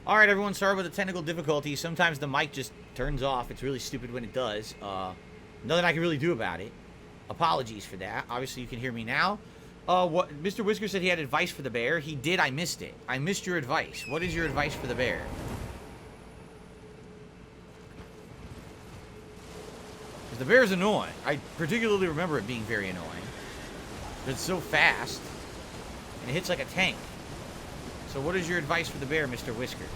Alright, everyone, sorry about the technical difficulties. Sometimes the mic just turns off. It's really stupid when it does. Nothing I can really do about it. Apologies for that. Obviously, you can hear me now. What Mr. Whisker said he had advice for the bear. He did. I missed it. I missed your advice. What is your advice for the bear? Because the bear is annoying. I particularly remember it being very annoying. It's so fast. And it hits like a tank. So what is your advice for the bear, Mr. Whiskers?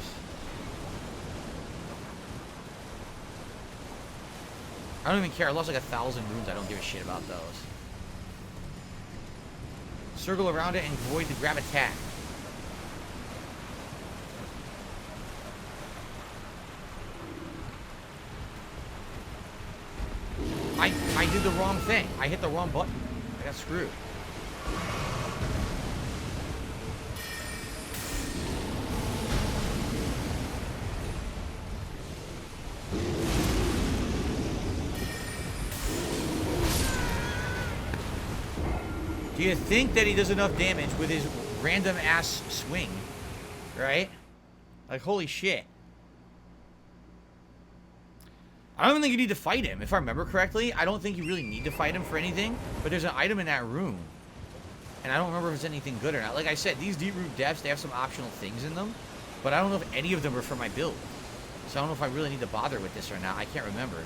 I don't even care. I lost like 1,000 runes. I don't give a shit about those. Circle around it and avoid the grab attack. I did the wrong thing. I hit the wrong button. I got screwed. Do you think that he does enough damage with his random ass swing? Right? Like, holy shit. I don't even think you need to fight him. If I remember correctly, I don't think you really need to fight him for anything. But there's an item in that room. And I don't remember if it's anything good or not. Like I said, these Deeproot depths, they have some optional things in them. But I don't know if any of them are for my build. So I don't know if I really need to bother with this or not. I can't remember.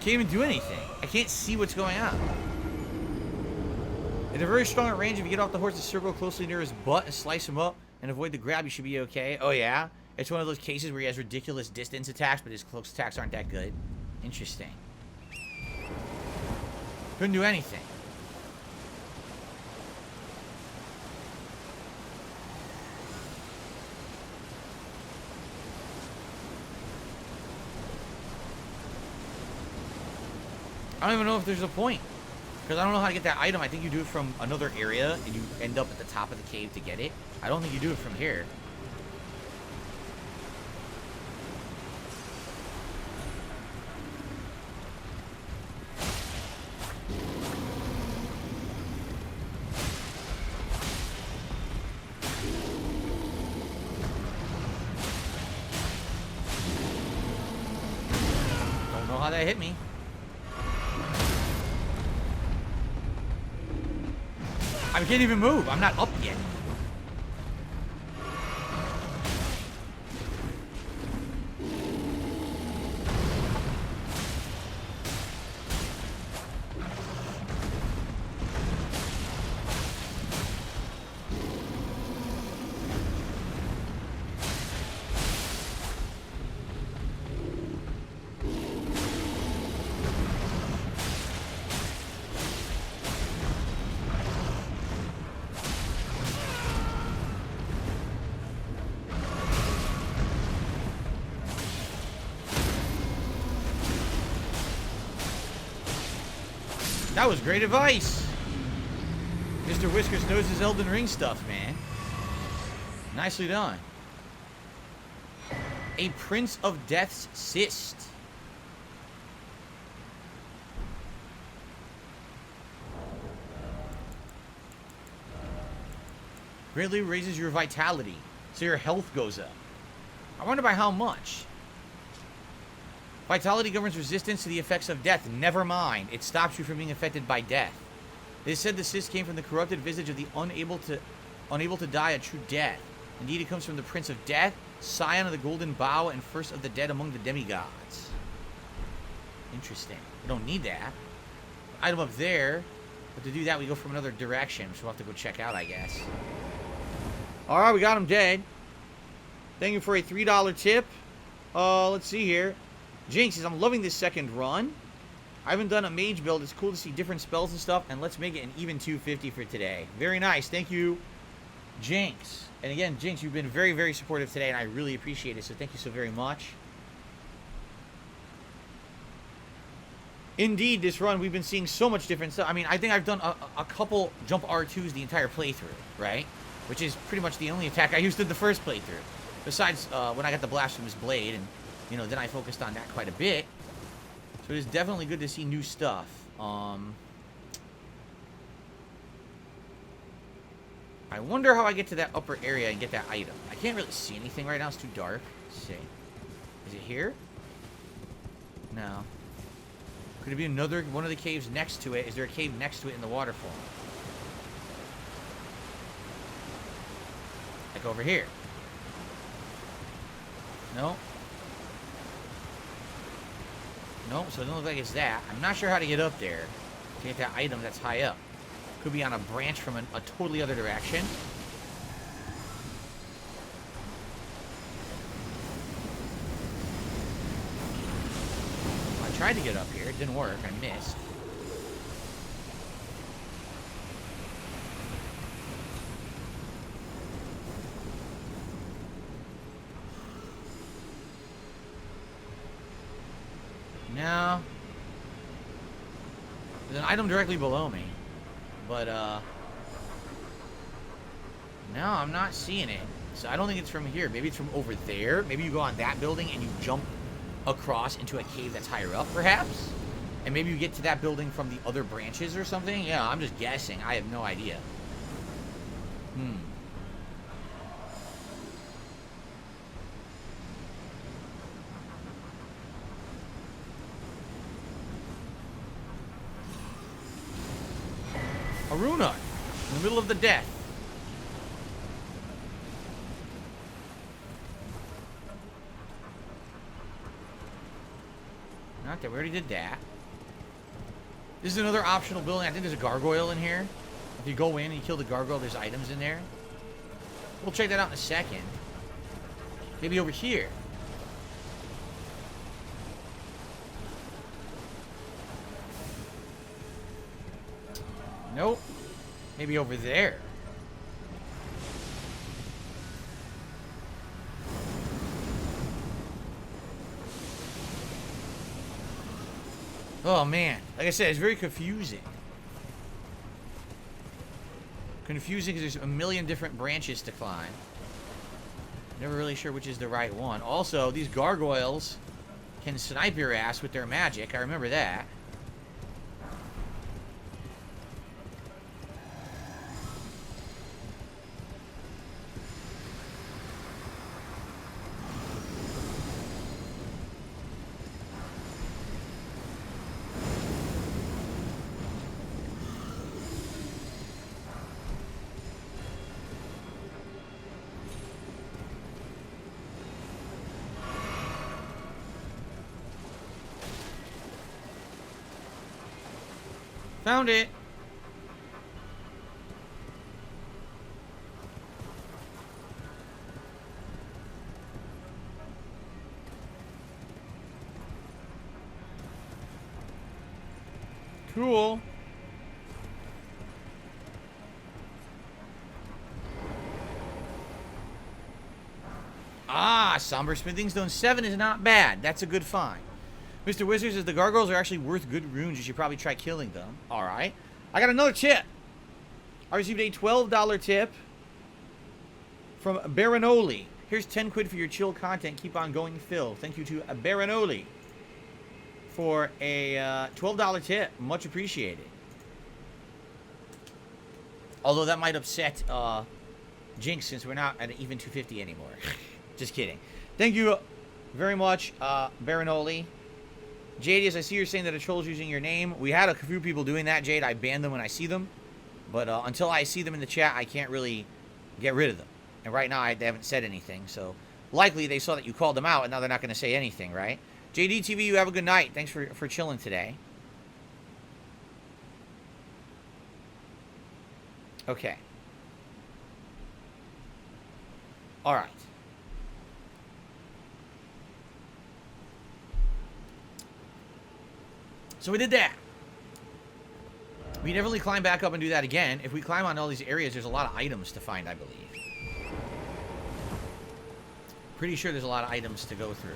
Can't even do anything. I can't see what's going on. At a very strong at range, if you get off the horse and circle closely near his butt and slice him up and avoid the grab, you should be okay. Oh yeah? It's one of those cases where he has ridiculous distance attacks, but his close attacks aren't that good. Interesting. Couldn't do anything. I don't even know if there's a point. Because I don't know how to get that item. I think you do it from another area, and you end up at the top of the cave to get it. I don't think you do it from here. Don't know how that hit me. I can't even move. I'm not up yet. That was great advice. Mr. Whiskers knows his Elden Ring stuff, man. Nicely done. A Prince of Death's Cyst. Greatly raises your vitality, so your health goes up. I wonder by how much. Vitality governs resistance to the effects of death. Never mind. It stops you from being affected by death. They said the cyst came from the corrupted visage of the unable to die a true death. Indeed, it comes from the Prince of Death, scion of the Golden Bow, and first of the dead among the demigods. Interesting. We don't need that. Item up there. But to do that, we go from another direction, which we'll have to go check out, I guess. Alright, we got him dead. Thank you for a $3 tip. Let's see here. Jinx says, I'm loving this second run. I haven't done a mage build. It's cool to see different spells and stuff. And let's make it an even 250 for today. Very nice. Thank you, Jinx. And again, Jinx, you've been very, very supportive today. And I really appreciate it. So thank you so very much. Indeed, this run, we've been seeing so much different stuff. I mean, I think I've done a couple jump R2s the entire playthrough, right? Which is pretty much the only attack I used in the first playthrough. Besides, when I got the Blasphemous Blade, and, you know, then I focused on that quite a bit. So it is definitely good to see new stuff. I wonder how I get to that upper area and get that item. I can't really see anything right now. It's too dark. Let's see. Is it here? No. Could it be another one of the caves next to it? Is there a cave next to it in the waterfall? Like over here? No. No, so it doesn't look like it's that. I'm not sure how to get up there to get that item that's high up. Could be on a branch from a totally other direction. I tried to get up here. It didn't work. I missed. No. There's an item directly below me. But, no, I'm not seeing it. So I don't think it's from here. Maybe it's from over there. Maybe you go on that building and you jump across into a cave that's higher up, perhaps? And maybe you get to that building from the other branches or something? Yeah, I'm just guessing. I have no idea. A rune in the middle of the death. Not that we already did that. This is another optional building. I think there's a gargoyle in here. If you go in and you kill the gargoyle, there's items in there. We'll check that out in a second. Maybe over here. Nope. Maybe over there. Oh, man. Like I said, it's very confusing. Confusing because there's a million different branches to climb. Never really sure which is the right one. Also, these gargoyles can snipe your ass with their magic. I remember that. Found it. Cool. Ah, Somber Smithing Stone 7 is not bad. That's a good find. Mr. Wizard says the gargoyles are actually worth good runes. You should probably try killing them. Alright. I got another tip. I received a $12 tip from Baronoli. Here's 10 quid for your chill content. Keep on going, Phil. Thank you to Baronoli for a $12 tip. Much appreciated. Although that might upset Jinx since we're not at an even 250 anymore. Just kidding. Thank you very much, Baronoli. Jade, as I see you're saying that a troll's using your name. We had a few people doing that, Jade. I ban them when I see them. But until I see them in the chat, I can't really get rid of them. And right now, they haven't said anything. So likely they saw that you called them out, and now they're not going to say anything, right? JDTV, you have a good night. Thanks for chilling today. Okay. All right. So we did that. We definitely climb back up and do that again. If we climb on all these areas, there's a lot of items to find, I believe. Pretty sure there's a lot of items to go through.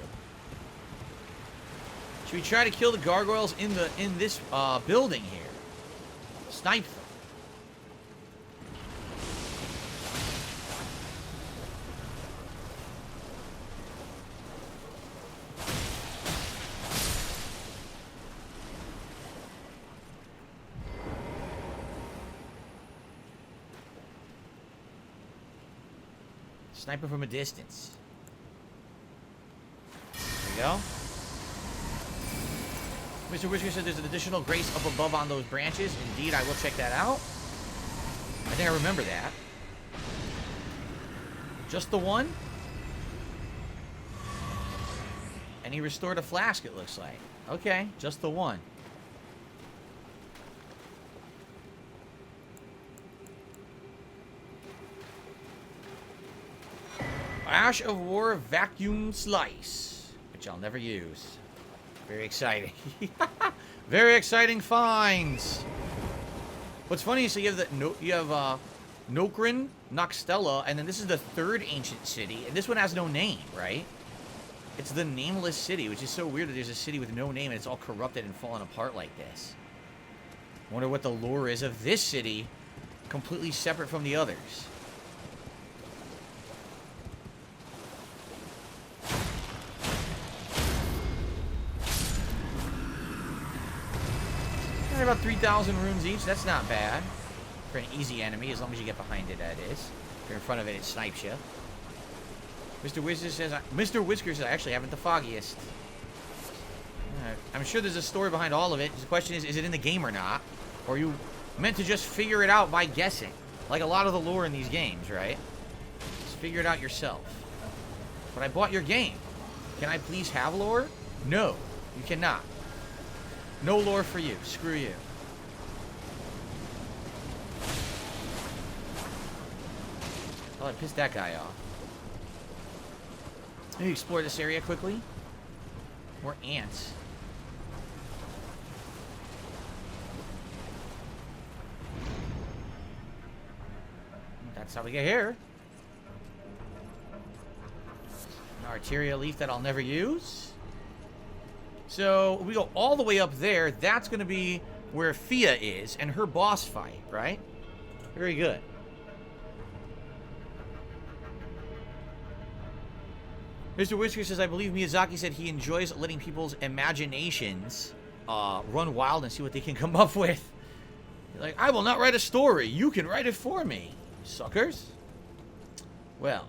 Should we try to kill the gargoyles in this building here? Snipe them. Sniper from a distance. There we go. Mr. Whisker said there's an additional grace up above on those branches. Indeed, I will check that out. I think I remember that. Just the one? And he restored a flask, it looks like. Okay, just the one. Ash of War Vacuum Slice, which I'll never use. Very exciting. Very exciting finds. What's funny is so you have Nokrin, Noxtella, and then this is the third ancient city, and this one has no name, right? It's the nameless city, which is so weird that there's a city with no name and it's all corrupted and fallen apart like this. Wonder what the lore is of this city, completely separate from the others. About 3,000 runes each. That's not bad for an easy enemy, as long as you get behind it, that is. If you're in front of it, it snipes you. Mr. Whisker says, I actually haven't the foggiest. I'm sure there's a story behind all of it. The question is it in the game or not? Or are you meant to just figure it out by guessing? Like a lot of the lore in these games, right? Just figure it out yourself. But I bought your game. Can I please have lore? No, you cannot. No lore for you. Screw you. Oh, I pissed that guy off. Let me explore this area quickly. More ants. That's how we get here. An arteria leaf that I'll never use. So, we go all the way up there. That's going to be where Fia is and her boss fight, right? Very good. Mr. Whisker says, I believe Miyazaki said he enjoys letting people's imaginations run wild and see what they can come up with. Like, I will not write a story. You can write it for me, suckers. Well,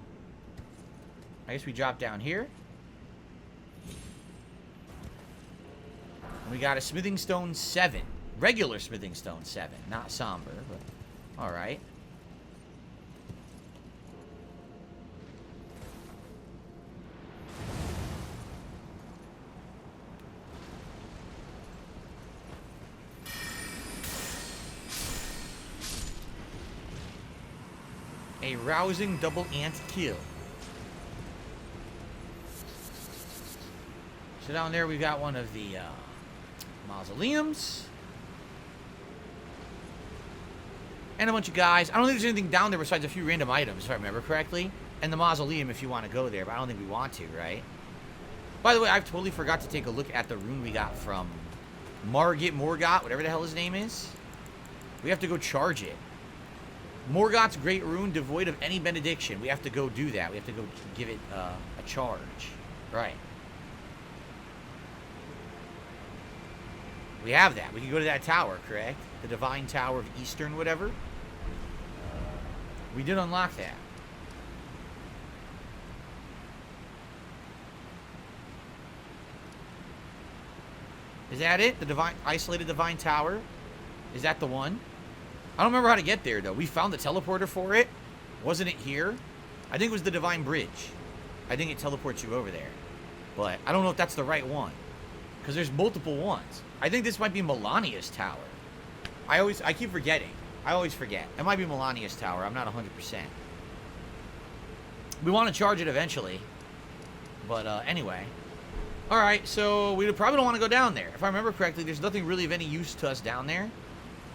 I guess we drop down here. We got a smithing stone 7. Regular smithing stone 7. Not somber, but alright. A rousing double ant kill. So down there we got one of the mausoleums. And a bunch of guys. I don't think there's anything down there besides a few random items, if I remember correctly. And the mausoleum if you want to go there, but I don't think we want to, right? By the way, I've totally forgot to take a look at the rune we got from Morgott, whatever the hell his name is. We have to go charge it. Morgott's great rune, devoid of any benediction. We have to go do that. We have to go give it a charge. Right. We have that. We can go to that tower, correct? The Divine Tower of Eastern, whatever. We did unlock that. Is that it? The isolated Divine Tower? Is that the one? I don't remember how to get there, though. We found the teleporter for it. Wasn't it here? I think it was the Divine Bridge. I think it teleports you over there. But I don't know if that's the right one. Because there's multiple ones. I think this might be Melania's tower. I keep forgetting. I always forget. It might be Melania's tower. I'm not 100%. We want to charge it eventually. But anyway. Alright, so we probably don't want to go down there. If I remember correctly, there's nothing really of any use to us down there.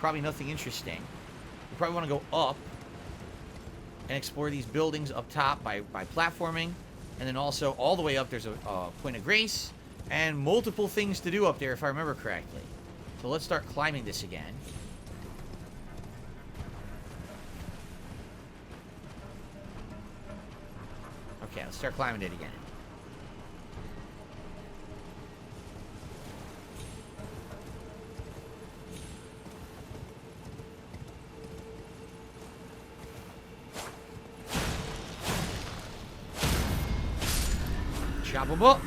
Probably nothing interesting. We probably want to go up and explore these buildings up top by platforming. And then also all the way up there's a point of grace. And multiple things to do up there, if I remember correctly. So let's start climbing this again. Okay, let's start climbing it again. Chop them up.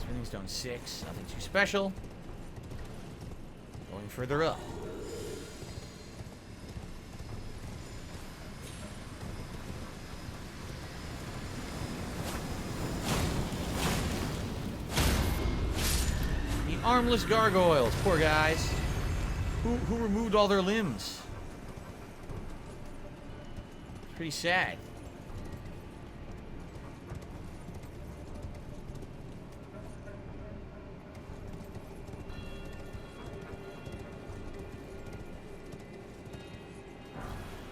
Smithing stone 6, nothing too special. Going further up. Armless gargoyles, poor guys. Who removed all their limbs? It's pretty sad.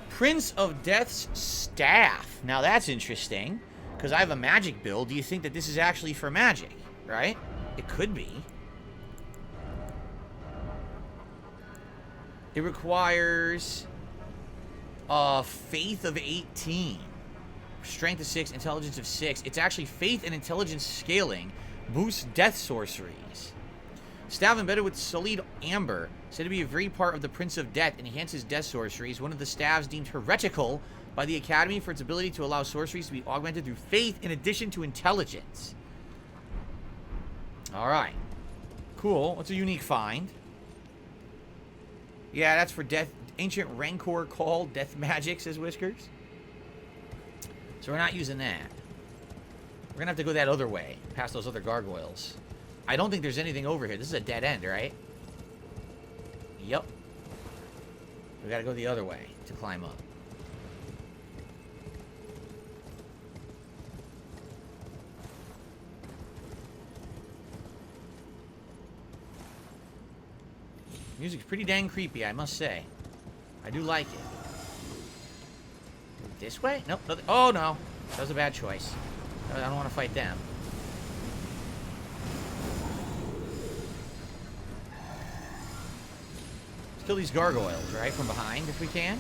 Prince of Death's staff. Now that's interesting, because I have a magic build. Do you think that this is actually for magic, right? It could be. It requires faith of 18, strength of 6, intelligence of 6. It's actually faith and intelligence scaling, boosts death sorceries. Staff embedded with sullied amber, said to be a very part of the Prince of Death, enhances death sorceries. One of the staffs deemed heretical by the Academy for its ability to allow sorceries to be augmented through faith in addition to intelligence. All right, cool. What's a unique find? Yeah, that's for death. Ancient Rancor Call, death magic, says Whiskers. So we're not using that. We're going to have to go that other way, past those other gargoyles. I don't think there's anything over here. This is a dead end, right? Yep. We got to go the other way to climb up. Music's pretty dang creepy, I must say. I do like it. This way? Nope. Oh, no. That was a bad choice. I don't want to fight them. Let's kill these gargoyles, right? From behind, if we can.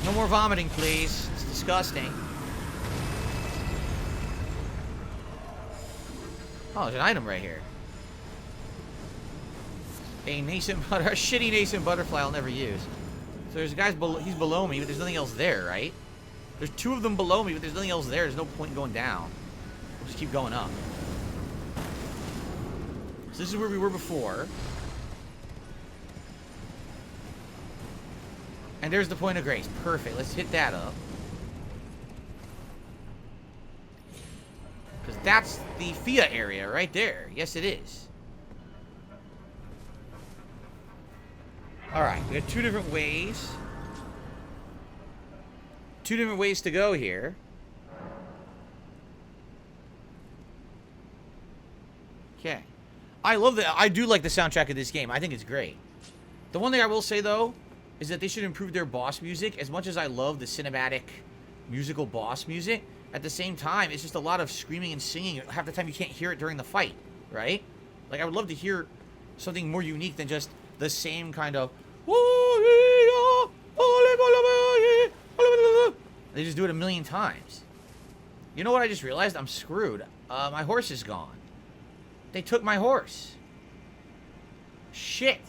No more vomiting, please. It's disgusting. Oh, there's an item right here. A shitty nascent butterfly I'll never use. So there's a guy's he's below me, but there's nothing else there, right? There's two of them below me, but there's nothing else there. There's no point in going down. We'll just keep going up. So this is where we were before. And there's the point of grace. Perfect. Let's hit that up. Because that's the Fia area right there. Yes, it is. Alright, we got two different ways. Two different ways to go here. Okay. I love that. I do like the soundtrack of this game. I think it's great. The one thing I will say, though, is that they should improve their boss music. As much as I love the cinematic musical boss music, at the same time, it's just a lot of screaming and singing. Half the time you can't hear it during the fight, right? Like, I would love to hear something more unique than just the same kind of... They just do it a million times. You know what I just realized? I'm screwed. My horse is gone. They took my horse. Shit.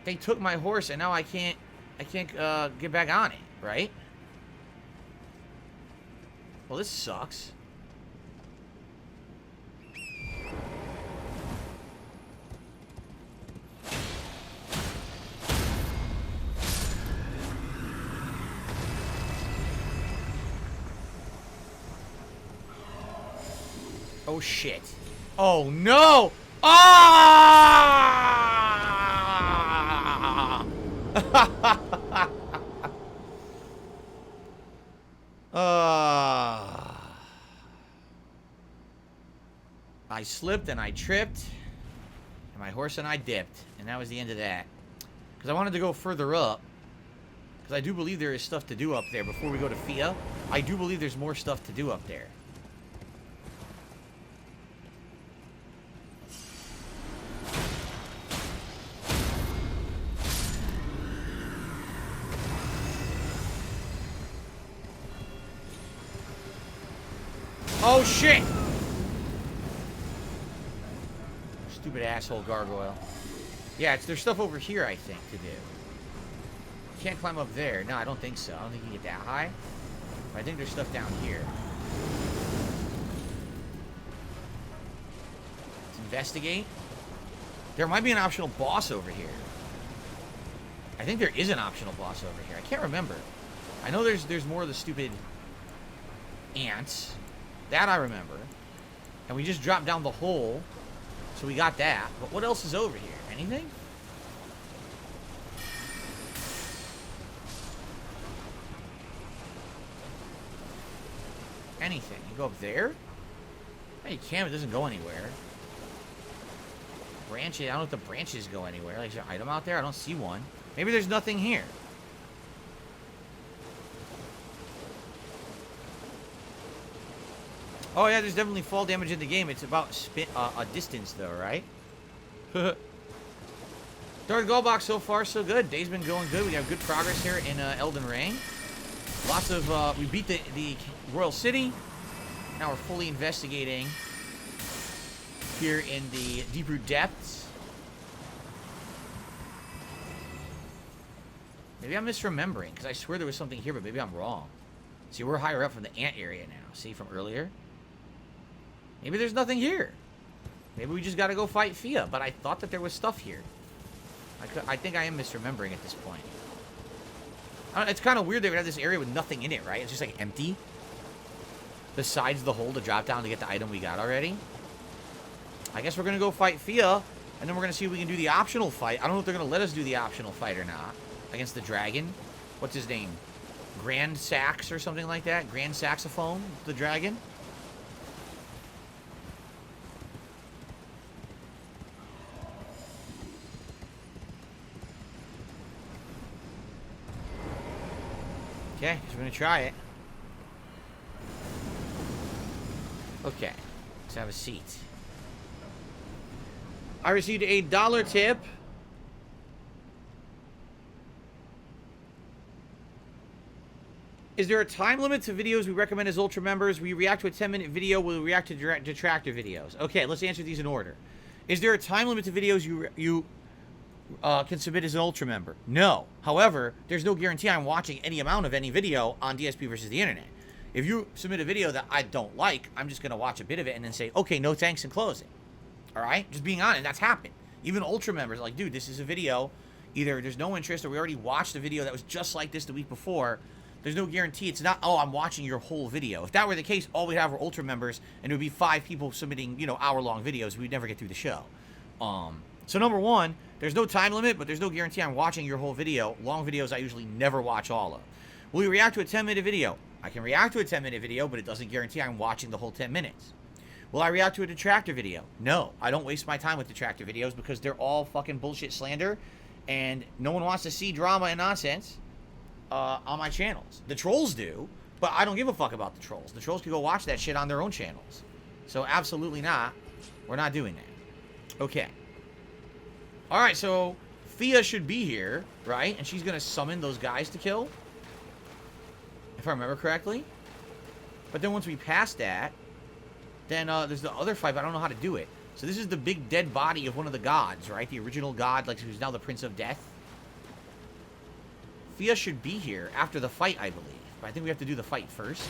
They took my horse, and now I can't get back on it, right? Well, this sucks. Oh, shit. Oh, no! Ah! I slipped and I tripped, and my horse and I dipped, and that was the end of that. Because I wanted to go further up, because I do believe there is stuff to do up there before we go to Fia. I do believe there's more stuff to do up there. Oh, shit! Stupid asshole gargoyle. Yeah, there's stuff over here, I think, to do. Can't climb up there. No, I don't think so. I don't think you can get that high. But I think there's stuff down here. Let's investigate. There might be an optional boss over here. I think there is an optional boss over here. I can't remember. I know there's more of the stupid ants. That I remember. And we just dropped down the hole. So we got that. But what else is over here? Anything? Anything. You go up there? Hey, you can, it doesn't go anywhere. Branches. I don't know if the branches go anywhere. Like, is there an item out there? I don't see one. Maybe there's nothing here. Oh, yeah, there's definitely fall damage in the game. It's about a distance, though, right? Third goal box so far, so good. Day's been going good. We have good progress here in Elden Ring. Lots of, we beat the Royal City. Now we're fully investigating here in the Deeproot depths. Maybe I'm misremembering, because I swear there was something here, but maybe I'm wrong. See, we're higher up from the ant area now. See, from earlier? Maybe there's nothing here. Maybe we just gotta go fight Fia, but I thought that there was stuff here. I think I am misremembering at this point. It's kind of weird they would have this area with nothing in it, right? It's just like empty. Besides the hole to drop down to get the item we got already. I guess we're gonna go fight Fia, and then we're gonna see if we can do the optional fight. I don't know if they're gonna let us do the optional fight or not. Against the dragon. What's his name? Grand Sax or something like that? Grand Saxophone, the dragon? Okay, so we're gonna try it. Okay, let's have a seat. I received a $1 tip. Is there a time limit to videos we recommend as Ultra members? We react to a 10-minute video. We'll react to detractor videos. Okay, let's answer these in order. Is there a time limit to videos you can submit as an Ultra member? No. However, there's no guarantee I'm watching any amount of any video on DSP versus the internet. If you submit a video that I don't like, I'm just going to watch a bit of it and then say, okay, no thanks, and close it. All right? Just being honest, that's happened. Even Ultra members are like, dude, this is a video. Either there's no interest or we already watched a video that was just like this the week before. There's no guarantee. It's not, oh, I'm watching your whole video. If that were the case, all we'd have were Ultra members, and it would be 5 people submitting, you know, hour-long videos. We'd never get through the show. So number one, there's no time limit, but there's no guarantee I'm watching your whole video. Long videos I usually never watch all of. Will you react to a 10-minute video? I can react to a 10-minute video, but it doesn't guarantee I'm watching the whole 10 minutes. Will I react to a detractor video? No, I don't waste my time with detractor videos because they're all fucking bullshit slander, and no one wants to see drama and nonsense on my channels. The trolls do, but I don't give a fuck about the trolls. The trolls can go watch that shit on their own channels. So absolutely not. We're not doing that. Okay. Alright, so Fia should be here, right? And she's going to summon those guys to kill. If I remember correctly. But then once we pass that, then there's the other fight, but I don't know how to do it. So this is the big dead body of one of the gods, right? The original god, like who's now the Prince of Death. Fia should be here after the fight, I believe. But I think we have to do the fight first.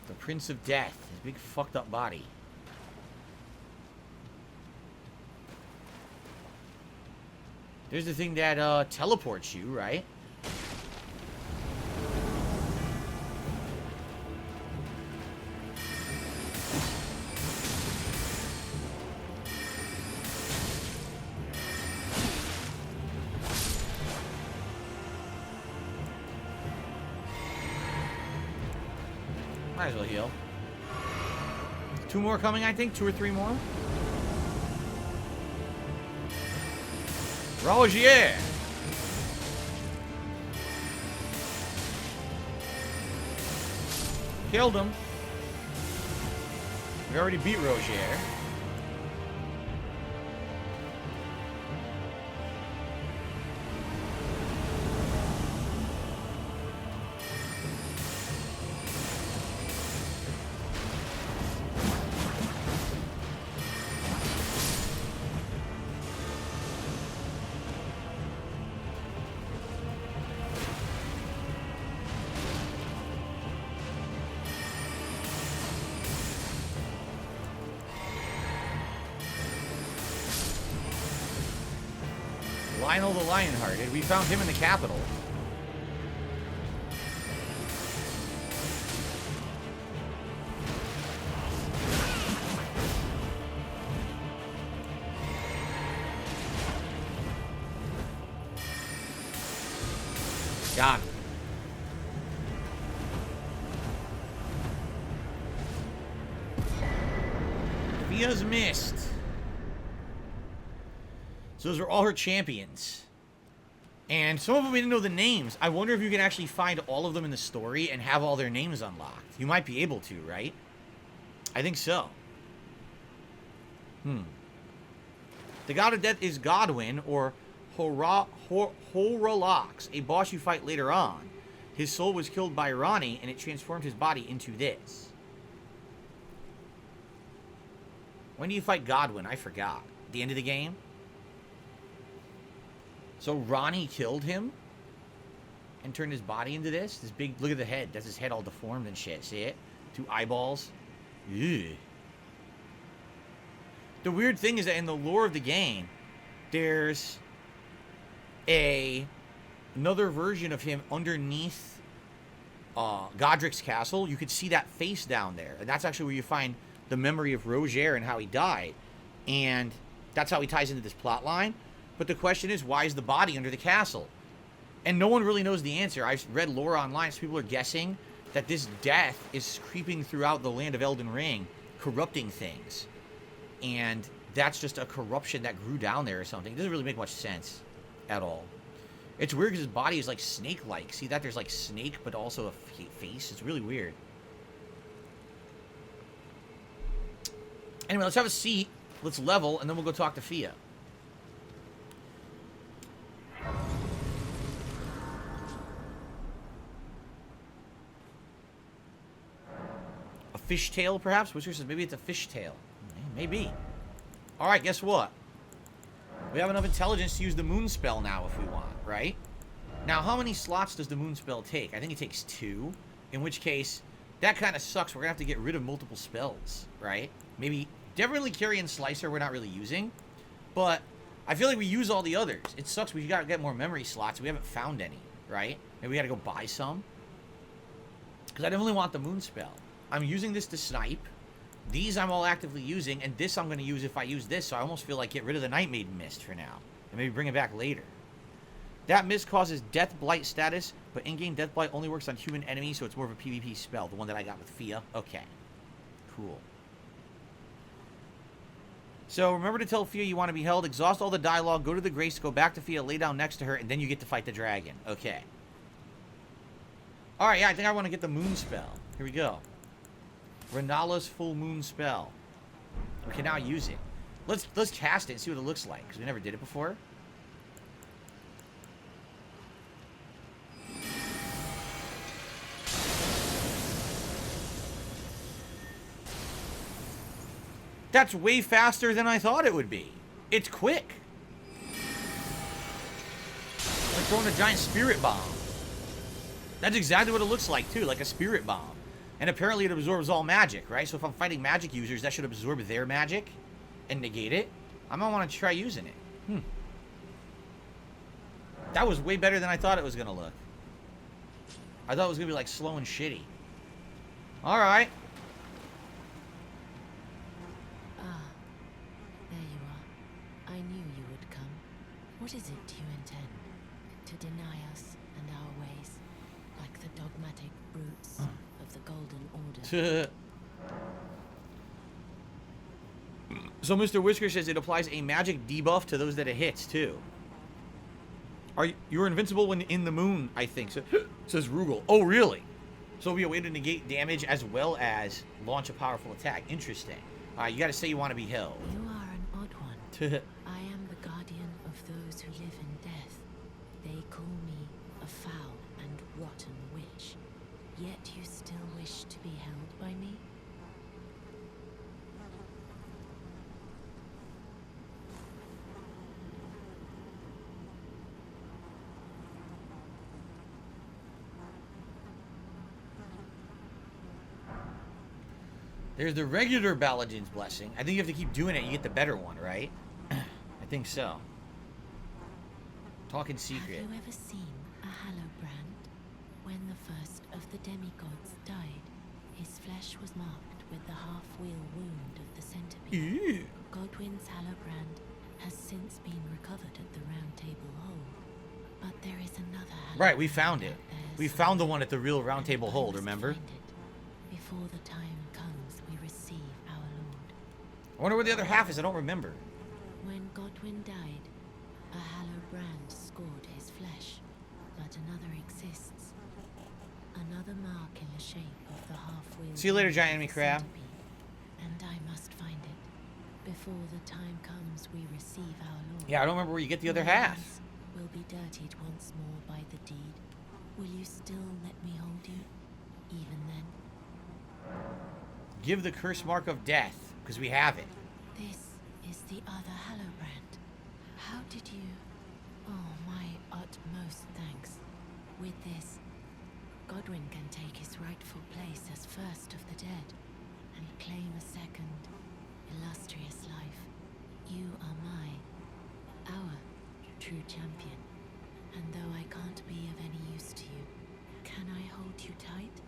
The Prince of Death. His big fucked up body. There's the thing that teleports you, right? Might as well heal. 2 more coming, I think. 2 or 3 more. Rogier! Killed him. We already beat Rogier. Lionel the Lionhearted. We found him in the capital. Got him. Fia's missed. So those are all her champions. And some of them we didn't know the names. I wonder if you can actually find all of them in the story and have all their names unlocked. You might be able to, right? I think so. The God of Death is Godwyn, or Horolox, a boss you fight later on. His soul was killed by Ronnie, and it transformed his body into this. When do you fight Godwyn? I forgot. The end of the game? So Ronnie killed him and turned his body into this? This big, look at the head. That's his head all deformed and shit. See it? 2 eyeballs. Ew. The weird thing is that in the lore of the game, there's another version of him underneath Godric's castle. You could see that face down there. And that's actually where you find the memory of Rogier and how he died. And that's how he ties into this plot line. But the question is, why is the body under the castle? And no one really knows the answer. I've read lore online, so people are guessing that this death is creeping throughout the land of Elden Ring, corrupting things. And that's just a corruption that grew down there or something. It doesn't really make much sense at all. It's weird because his body is like snake-like. See that? There's like snake, but also a face. It's really weird. Anyway, let's have a seat. Let's level, and then we'll go talk to Fia. Fishtail, perhaps? Whisper says maybe it's a fishtail. Maybe. Alright, guess what? We have enough intelligence to use the moon spell now if we want, right? Now, how many slots does the moon spell take? I think it takes 2. In which case, that kind of sucks. We're going to have to get rid of multiple spells, right? Maybe, definitely Carrion Slicer we're not really using. But I feel like we use all the others. It sucks. We got to get more memory slots. We haven't found any, right? Maybe we got to go buy some. Because I definitely want the moon spell. I'm using this to snipe. These I'm all actively using, and this I'm going to use if I use this, so I almost feel like get rid of the Night Maiden Mist for now, and maybe bring it back later. That mist causes Death Blight status, but in-game Death Blight only works on human enemies, so it's more of a PvP spell, the one that I got with Fia. Okay. Cool. So remember to tell Fia you want to be held, exhaust all the dialogue, go to the Grace, go back to Fia, lay down next to her, and then you get to fight the dragon. Okay. Alright, yeah, I think I want to get the moon spell. Here we go. Renala's full moon spell. We can now use it. Let's cast it and see what it looks like, because we never did it before. That's way faster than I thought it would be. It's quick. Like throwing a giant spirit bomb. That's exactly what it looks like, too, like a spirit bomb. And apparently it absorbs all magic, right? So if I'm fighting magic users, that should absorb their magic and negate it. I might want to try using it. That was way better than I thought it was going to look. I thought it was going to be, like, slow and shitty. Alright. Ah, there you are. I knew you would come. What is it you intend? To deny us and our ways, like the dogmatic brutes of the Golden Order. So Mr. Whisker says it applies a magic debuff to those that it hits too. You're invincible when in the moon, I think. So, says Rugal. Oh, really? So it'll be a way to negate damage as well as launch a powerful attack. Interesting. You gotta say you want to be held. You are an odd one. I am the guardian of those who live in death. They call me a foul and rotten witch. Yet you still wish to be held by me? There's the regular Baladin's Blessing. I think you have to keep doing it. You get the better one, right? I think so. Talk in secret. Have you ever seen a Hallowbrand? When the first of the demigods died, his flesh was marked with the half-wheel wound of the centipede. Ew. Godwin's Hallowbrand has since been recovered at the Round Table Hold, but there is another Hallowbrand. Right, we found it. We found the one at the real Round Table Hold, remember? Before the time comes, we receive our Lord. I wonder where the other half is. I don't remember. When Godwin died, a Hallowbrand scored his flesh, but another exists. Another mark in the shape of the half-wheel. See you later, giant enemy crab. And I must find it. Before the time comes, we receive our Lord. Yeah, I don't remember where you get the other half. Will be dirtied once more by the deed. Will you still let me hold you, even then? Give the curse mark of death, because we have it. This is the other Hallowbrand. How did you... Oh, my utmost thanks. With this, Godwin can take his rightful place as first of the dead, and claim a second, illustrious life. You are our true champion. And though I can't be of any use to you, can I hold you tight?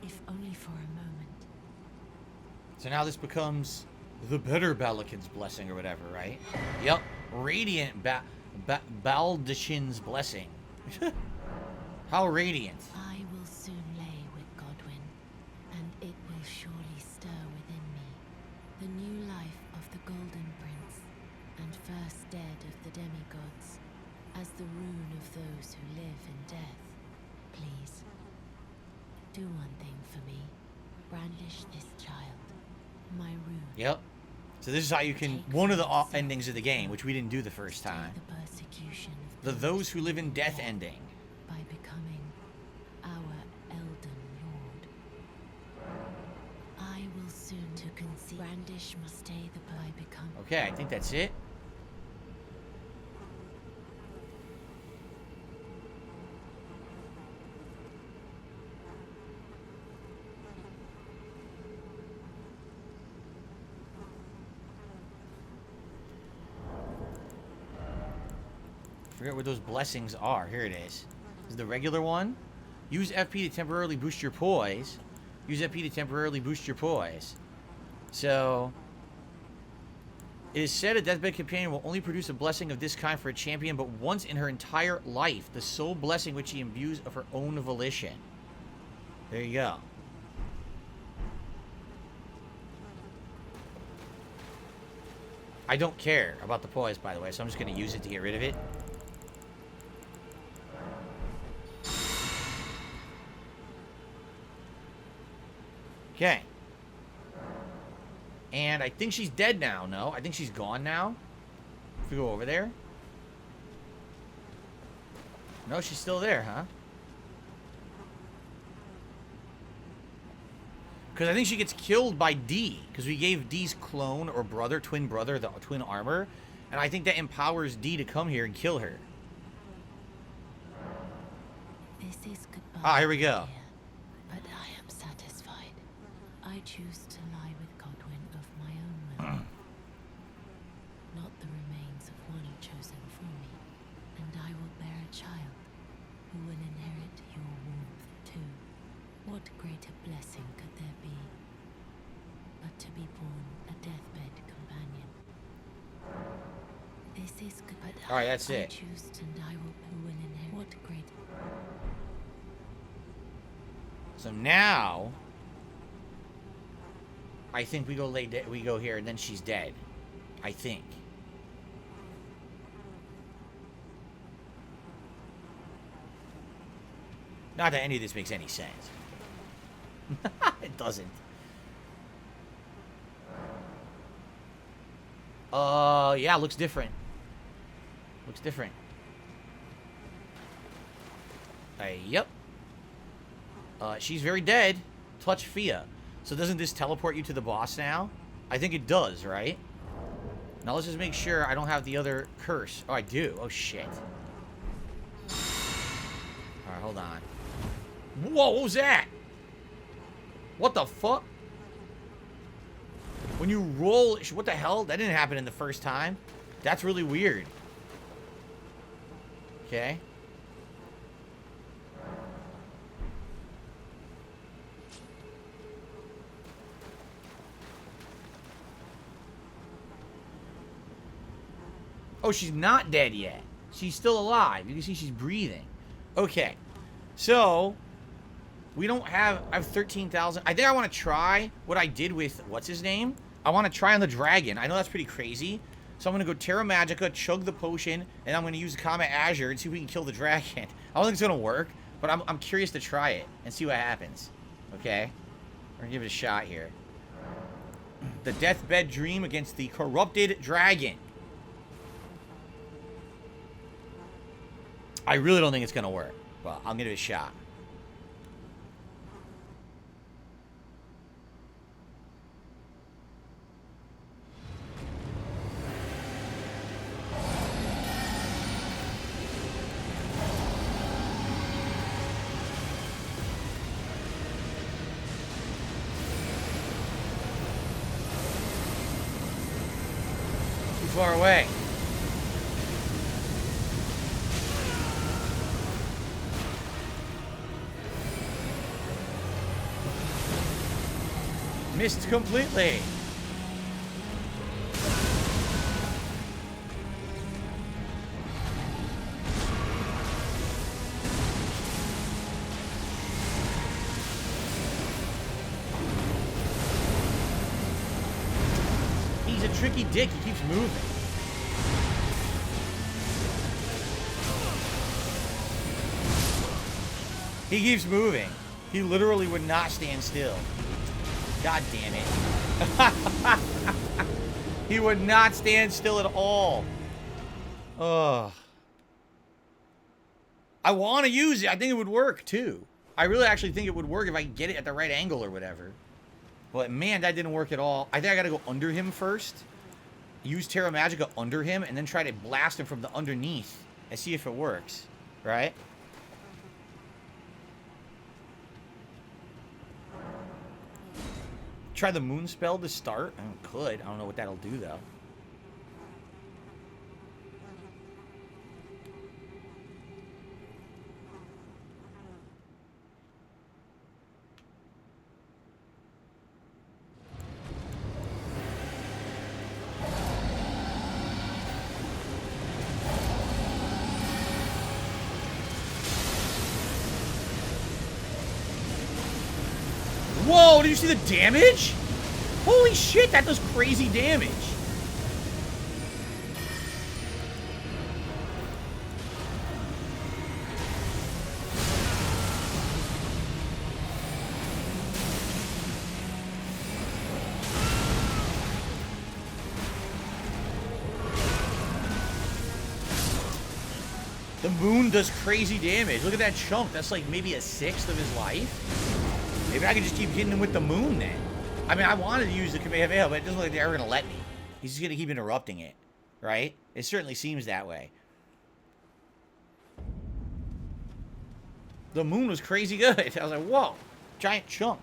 If only for a moment. So now this becomes the better Balakin's Blessing or whatever, right? Yep. Radiant Baldachin's Blessing. How radiant. I will soon lay with Godwin, and it will surely stir within me the new life of the Golden Prince, and first dead of the demigods, as the rune of those who live in death. Please, do one thing for me. Brandish this child, my rune. Yep. So this is how you can... One of the endings of the game, which we didn't do the first time. The persecution of the those who live in death ending. By becoming our Elden Lord. I will soon to conceive. Brandish must stay the by become. Okay, I think that's it. Forget what those blessings are. Here it is. This is the regular one. Use FP to temporarily boost your poise. Use FP to temporarily boost your poise. So, it is said a deathbed companion will only produce a blessing of this kind for a champion, but once in her entire life, the sole blessing which she imbues of her own volition. There you go. I don't care about the poise, by the way, so I'm just going to use it to get rid of it. Okay. And I think she's dead now, no? I think she's gone now. If we go over there. No, she's still there, huh? Because I think she gets killed by D. Because we gave D's clone or brother, twin brother, the twin armor. And I think that empowers D to come here and kill her. This is goodbye. Ah, here we go. But I am satisfied. I choose to lie with Godwin of my own will. Not the remains of one chosen for me. And I will bear a child who will inherit your warmth too. What greater blessing could there be but to be born a deathbed companion? This is good. But alright, that's I it. choose and I will who will inherit. What great. 'Cause... So now, I think we go here, and then she's dead. I think. Not that any of this makes any sense. It doesn't. Yeah, looks different. Looks different. Yep. She's very dead. Touch Fia. So doesn't this teleport you to the boss now? I think it does, right? Now let's just make sure I don't have the other curse. Oh, I do. Oh, shit. Alright, hold on. Whoa, what was that? What the fuck? When you roll... What the hell? That didn't happen in the first time. That's really weird. Okay. Oh, she's not dead yet. She's still alive. You can see she's breathing. Okay. So... We don't have... I have 13,000. I think I want to try what I did with... What's his name? I want to try on the dragon. I know that's pretty crazy. So I'm going to go Terra Magica, chug the potion, and I'm going to use the Comet Azure and see if we can kill the dragon. I don't think it's going to work, but I'm curious to try it and see what happens. Okay? We're going to give it a shot here. The Deathbed Dream against the Corrupted Dragon. I really don't think it's going to work. Well, I'll give it a shot. Far away. Missed completely. He's a tricky dick. He keeps moving. He keeps moving. He literally would not stand still. God damn it. He would not stand still at all. Ugh. I want to use it. I think it would work, too. I really actually think it would work if I get it at the right angle or whatever. But, man, that didn't work at all. I think I got to go under him first. Use Terra Magica under him, and then try to blast him from the underneath and see if it works. Right? Try the moon spell to start. I could. I don't know what that'll do, though. Whoa, did you see the damage? Holy shit, that does crazy damage. The moon does crazy damage. Look at that chunk. That's like maybe a sixth of his life. Maybe I can just keep hitting him with the moon then. I mean, I wanted to use the Kamehameha, but it doesn't look like they're ever going to let me. He's just going to keep interrupting it, right? It certainly seems that way. The moon was crazy good. I was like, whoa, giant chunk.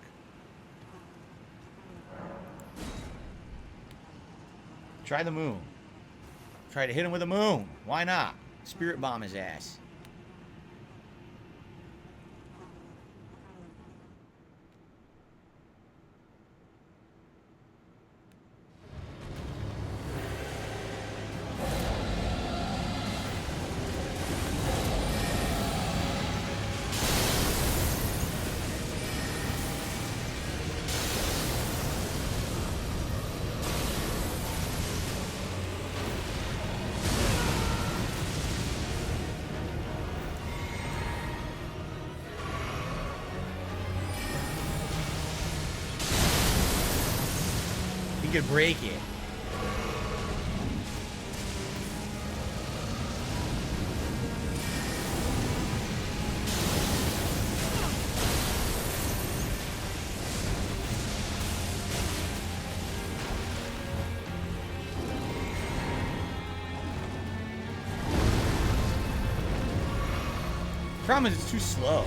Try the moon. Try to hit him with the moon. Why not? Spirit bomb his ass. could break it. Problem is, it's too slow.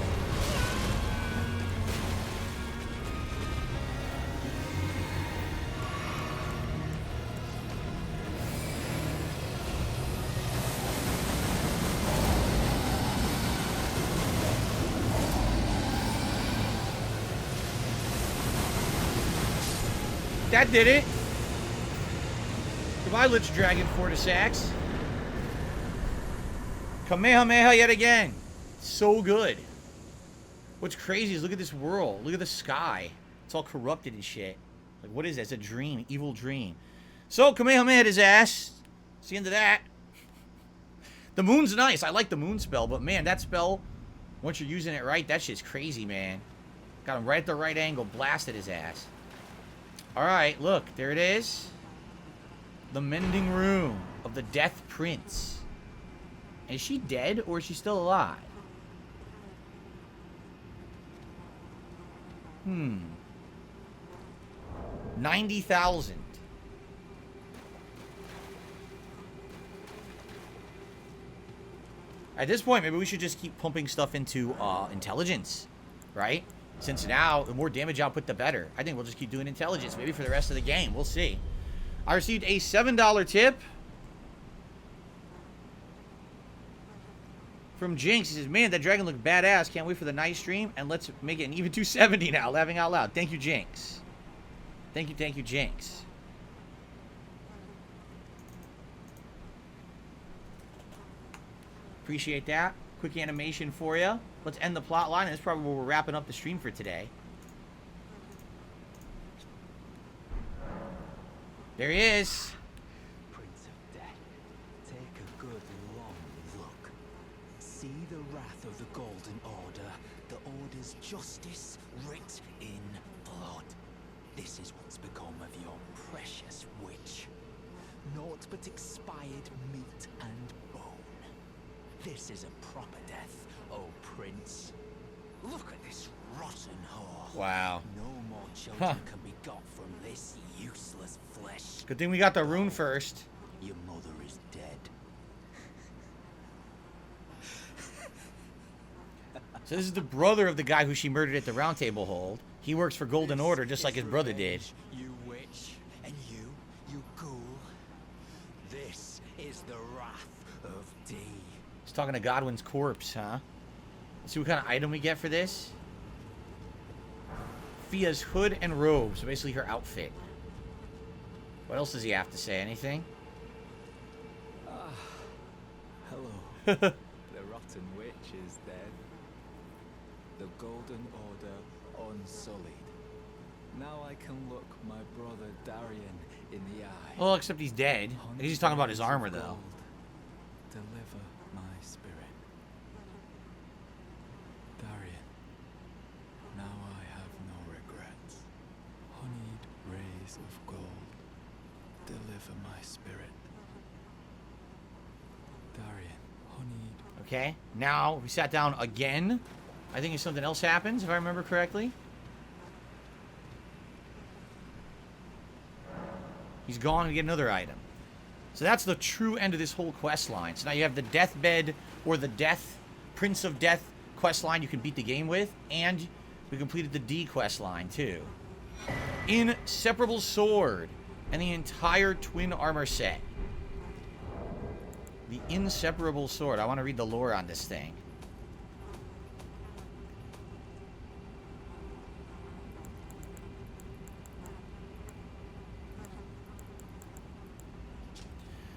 That did it. Goodbye, Lichdragon, Fortisax. Kamehameha yet again. So good. What's crazy is look at this world. Look at the sky. It's all corrupted and shit. Like, what is that? It's a dream. Evil dream. So, Kamehameha his ass. It's the end of that. The moon's nice. I like the moon spell, but man, that spell, once you're using it right, that shit's crazy, man. Got him right at the right angle. Blasted his ass. Alright, look. There it is. The Mending Rune of the Death Prince. Is she dead or is she still alive? 90,000. At this point, maybe we should just keep pumping stuff into intelligence, right? Since now, the more damage output, the better. I think we'll just keep doing intelligence, maybe for the rest of the game. We'll see. I received a $7 tip from Jinx. He says, man, that dragon looked badass. Can't wait for the night stream. And let's make it an even 270 now. Laughing out loud. Thank you, Jinx. Thank you, Jinx. Appreciate that. Quick animation for you. Let's end the plot line. That's probably where we're wrapping up the stream for today. There he is. Prince of Death, take a good long look. See the wrath of the Golden Order, the Order's justice writ in blood. This is what's become of your precious witch. Naught but expired meat and bone. This is a proper death, oh Prince. Look at this rotten whore. Wow. No more children can be got from this useless flesh. Good thing we got the rune first. Your mother is dead. So this is the brother of the guy who she murdered at the Round Table Hold. He works for Golden Order just like his brother did. You witch, and you ghoul. This is the wrath of D. He's talking to Godwin's corpse, huh? Let's see what kind of item we get for this. Fia's hood and robe, so basically her outfit. What else does he have to say? Anything? Hello. The rotten witch is dead. The Golden Order unsullied. Now I can look my brother Darian in the eye. Well, except he's dead. He's talking about his armor, though. Deliver my spirit. Darian, now I have no regrets. Honeyed rays of gold. Deliver my spirit. Darian, honeyed. Okay, now we sat down again. I think something else happens, if I remember correctly. He's gone and get another item. So that's the true end of this whole quest line. So now you have the Deathbed or the Death Prince of Death quest line you can beat the game with, and we completed the D quest line too. Inseparable sword and the entire twin armor set. The inseparable sword. I want to read the lore on this thing.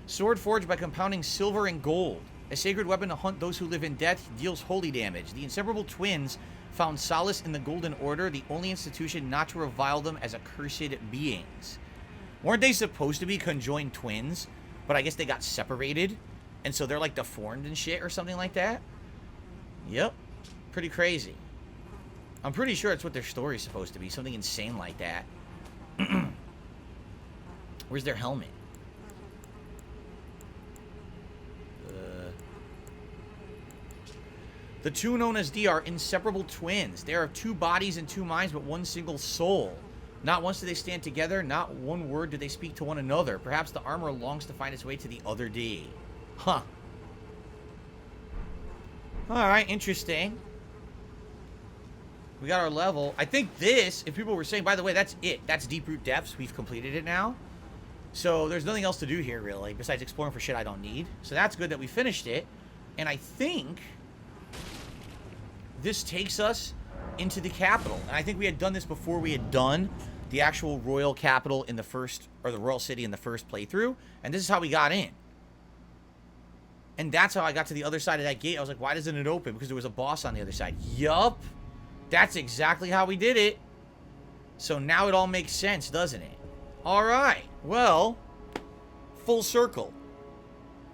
Sword forged by compounding silver and gold. A sacred weapon to hunt those who live in death, deals holy damage. The inseparable twins found solace in the Golden Order, the only institution not to revile them as accursed beings. Weren't they supposed to be conjoined twins? But I guess they got separated, and so they're like deformed and shit or something like that? Yep. Pretty crazy. I'm pretty sure it's what their story's supposed to be. Something insane like that. Where's their helmet? The two known as D are inseparable twins. They are two bodies and two minds, but one single soul. Not once do they stand together, not one word do they speak to one another. Perhaps the armor longs to find its way to the other D. Huh. Alright, interesting. We got our level. I think this, if people were saying, by the way, that's it. That's Deeproot Depths. We've completed it now. So there's nothing else to do here, really, besides exploring for shit I don't need. So that's good that we finished it. And I think this takes us into the capital. And I think we had done this before we had done the actual royal capital in the first, or the royal city in the first playthrough. And this is how we got in. And that's how I got to the other side of that gate. I was like, why doesn't it open? Because there was a boss on the other side. Yup. That's exactly how we did it. So now it all makes sense, doesn't it? Alright. Well, full circle.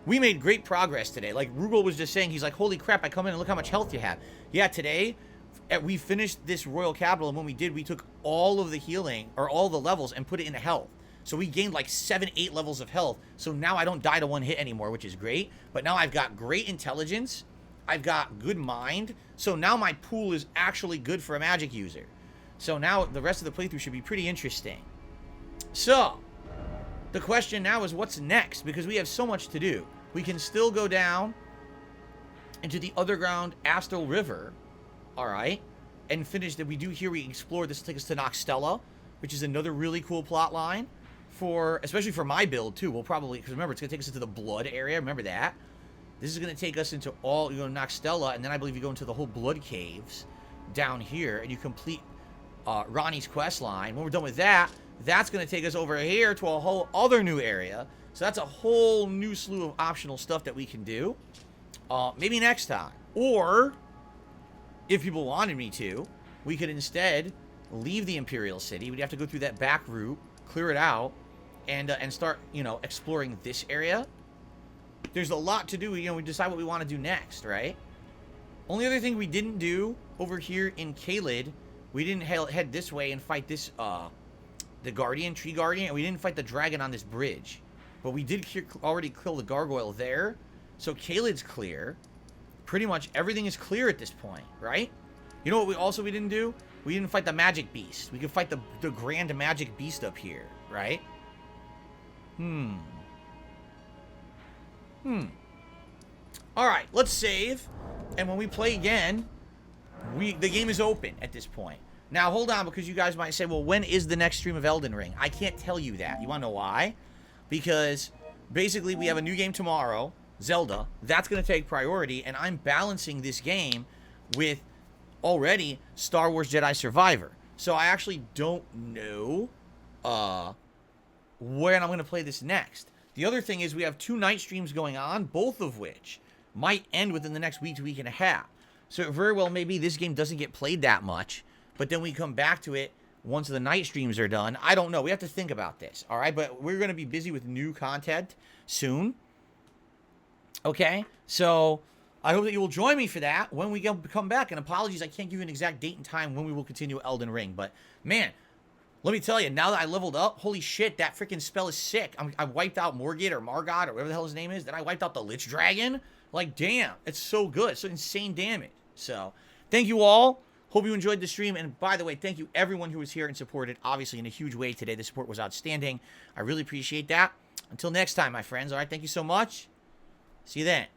We made great progress today. Like Rugal was just saying, he's like, holy crap, I come in and look how much health you have. Yeah, today, we finished this royal capital, and when we did, we took all of the healing, or all the levels, and put it into health. So we gained like 7, 8 levels of health. So now I don't die to one hit anymore, which is great. But now I've got great intelligence. I've got good mind. So now my pool is actually good for a magic user. So now the rest of the playthrough should be pretty interesting. So, the question now is what's next? Because we have so much to do. We can still go down into the underground Astral River. Alright. And finish that we do here. We explore. This will take us to Noxtella, which is another really cool plot line. Especially for my build, too. We'll probably, because remember, it's going to take us into the blood area. Remember that. This is going to take us into all, you go to Noxtella, and then I believe you go into the whole blood caves down here, and you complete Ronnie's quest line. When we're done with that, that's going to take us over here to a whole other new area. So that's a whole new slew of optional stuff that we can do. Maybe next time. Or, if people wanted me to, we could instead leave the Imperial City. We'd have to go through that back route, clear it out, and start, you know, exploring this area. There's a lot to do. You know, we decide what we want to do next, right? Only other thing we didn't do over here in Caelid, we didn't head this way and fight this, the Guardian, Tree Guardian, and we didn't fight the dragon on this bridge. But we did already kill the gargoyle there. So Caelid's clear. Pretty much everything is clear at this point, right? You know what we didn't do? We didn't fight the magic beast. We could fight the grand magic beast up here, right? Alright, let's save. And when we play again, the game is open at this point. Now, hold on, because you guys might say, well, when is the next stream of Elden Ring? I can't tell you that. You want to know why? Because, basically, we have a new game tomorrow, Zelda. That's going to take priority, and I'm balancing this game with, already, Star Wars Jedi Survivor. So, I actually don't know when I'm going to play this next. The other thing is we have 2 night streams going on, both of which might end within the next week to week and a half. So, very well, maybe this game doesn't get played that much. But then we come back to it once the night streams are done. I don't know. We have to think about this. All right. But we're going to be busy with new content soon. Okay. So I hope that you will join me for that when we come back. And apologies, I can't give you an exact date and time when we will continue Elden Ring. But man, let me tell you, now that I leveled up, holy shit, that freaking spell is sick. I wiped out Morgott or Margot or whatever the hell his name is. Then I wiped out the Lichdragon. Like, damn, it's so good. It's so insane damage. So thank you all. Hope you enjoyed the stream, and by the way, thank you everyone who was here and supported, obviously, in a huge way today. The support was outstanding. I really appreciate that. Until next time, my friends, all right, thank you so much. See you then.